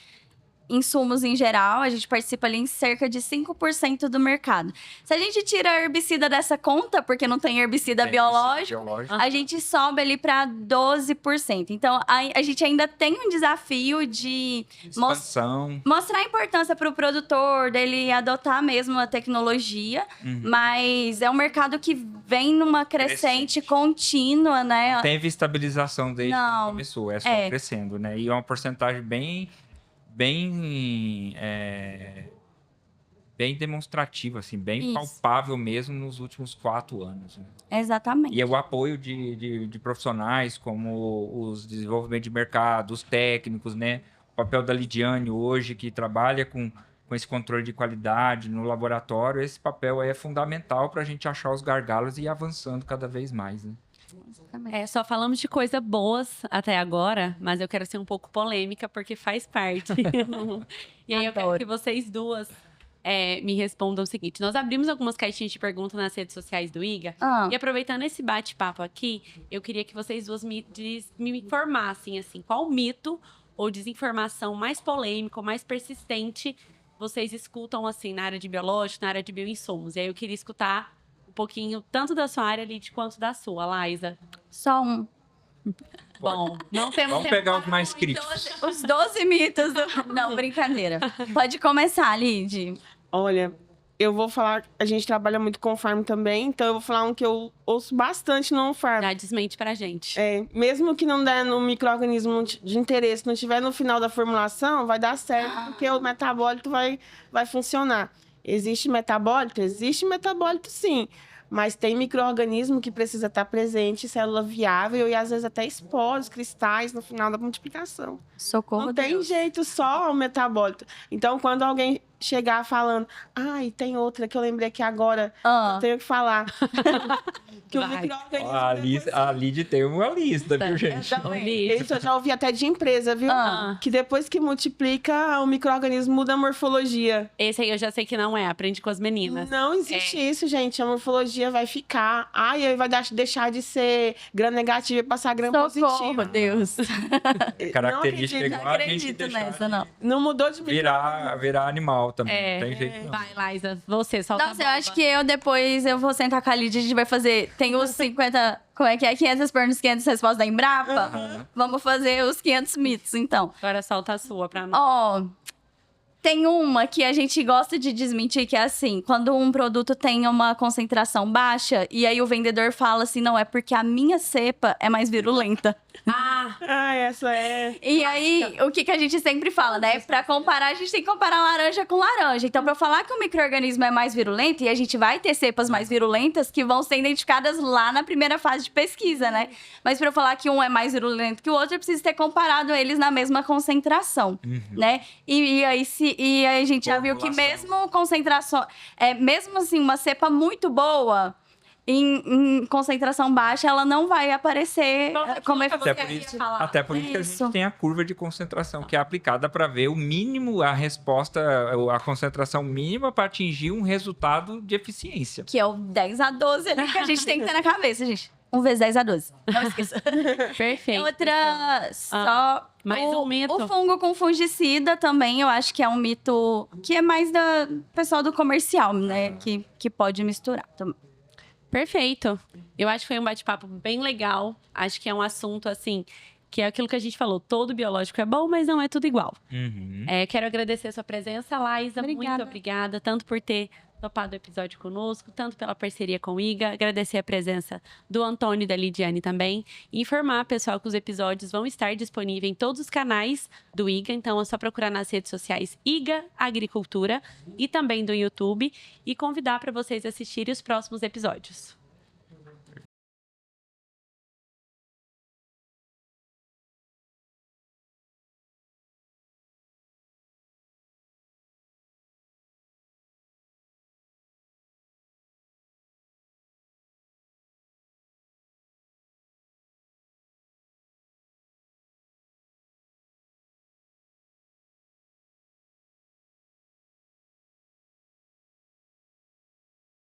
insumos em geral, a gente participa ali em cerca de 5% do mercado. Se a gente tira a herbicida dessa conta, porque não tem herbicida biológico, a gente sobe ali para 12%. Então, a gente ainda tem um desafio de mostrar a importância para o produtor, dele adotar mesmo a tecnologia, mas é um mercado que vem numa crescente contínua, né? Teve estabilização desde que começou, é só crescendo, né? E é uma porcentagem bem demonstrativa, assim, bem palpável mesmo nos últimos 4 anos. Né? Exatamente. E é o apoio de profissionais como os desenvolvimento de mercado, os técnicos, né? O papel da Lidiane hoje, que trabalha com esse controle de qualidade no laboratório, esse papel é fundamental para a gente achar os gargalos e ir avançando cada vez mais, né? Só falamos de coisas boas até agora, mas eu quero ser um pouco polêmica, porque faz parte. E aí eu quero que vocês duas me respondam o seguinte. Nós abrimos algumas caixinhas de perguntas nas redes sociais do IGA. E aproveitando esse bate-papo aqui, eu queria que vocês duas me informassem, assim, qual mito ou desinformação mais polêmica, ou mais persistente vocês escutam, assim, na área de biológico, na área de bioinsumos. E aí eu queria escutar pouquinho, tanto da sua área, Lid, quanto da sua, Laísa. Só um. Bom, não temos Vamos pegar os mais críticos. Os 12 mitos. Não, brincadeira. Pode começar, Lid. Olha, eu vou falar... A gente trabalha muito com farm também, então eu vou falar um que eu ouço bastante no farm. Já desmente pra gente. Mesmo que não der no micro-organismo de interesse, não estiver no final da formulação, vai dar certo, porque o metabólito vai funcionar. Existe metabólito? Existe metabólito, sim. Mas tem micro-organismo que precisa estar presente, célula viável e às vezes até esporos, cristais no final da multiplicação. Socorro, não tem jeito, só o metabólito. Então, quando alguém chegar falando, e tem outra que eu lembrei aqui agora, eu tenho que falar. Que o micro-organismo... A Lid tem uma lista, viu, gente? Isso eu já ouvi até de empresa, viu? Que depois que multiplica, o micro-organismo muda a morfologia. Esse aí eu já sei que não é, aprende com as meninas. Não existe isso, gente. A morfologia vai ficar. E aí vai deixar de ser gram negativo e passar gram positivo. Meu Deus. Característica igual a gente acredito nessa, não. Não mudou de virar animal também. Não tem jeito, não. Vai, Laísa, você, solta Nossa, eu acho que depois eu vou sentar com a Lid, a gente vai fazer... Tem os 50... Como é que é? 500 perguntas, 500 respostas da Embrapa? Vamos fazer os 500 mitos, então. Agora solta a sua pra nós. Tem uma que a gente gosta de desmentir, que é assim, quando um produto tem uma concentração baixa, e aí o vendedor fala assim, não, é porque a minha cepa é mais virulenta. Essa é... E aí, o que a gente sempre fala, né? Pra comparar, a gente tem que comparar laranja com laranja. Então, pra eu falar que o micro-organismo é mais virulento, e a gente vai ter cepas mais virulentas que vão ser identificadas lá na primeira fase de pesquisa, né? Mas pra eu falar que um é mais virulento que o outro, eu preciso ter comparado eles na mesma concentração, né? E aí a gente já viu que mesmo concentração... mesmo assim, uma cepa muito boa... Em concentração baixa, ela não vai aparecer como Até por isso que a gente tem a curva de concentração, que é aplicada para ver o mínimo, a resposta, a concentração mínima para atingir um resultado de eficiência. Que é o 10 a 12 ali que a gente tem que ter na cabeça, gente. 1 vezes 10 a 12. Não esqueça. Perfeito. Outra, só... Mais um mito. O fungo com fungicida também, eu acho que é um mito que é mais do pessoal do comercial, né? Que pode misturar também. Perfeito. Eu acho que foi um bate-papo bem legal. Acho que é um assunto, assim, que é aquilo que a gente falou. Todo biológico é bom, mas não é tudo igual. Quero agradecer a sua presença, Laísa. Muito obrigada, tanto por ter topado o episódio conosco, tanto pela parceria com o IGA. Agradecer a presença do Antônio e da Lidiane também. E informar, pessoal, que os episódios vão estar disponíveis em todos os canais do IGA. Então, é só procurar nas redes sociais IGA Agricultura e também do YouTube. E convidar para vocês assistirem os próximos episódios.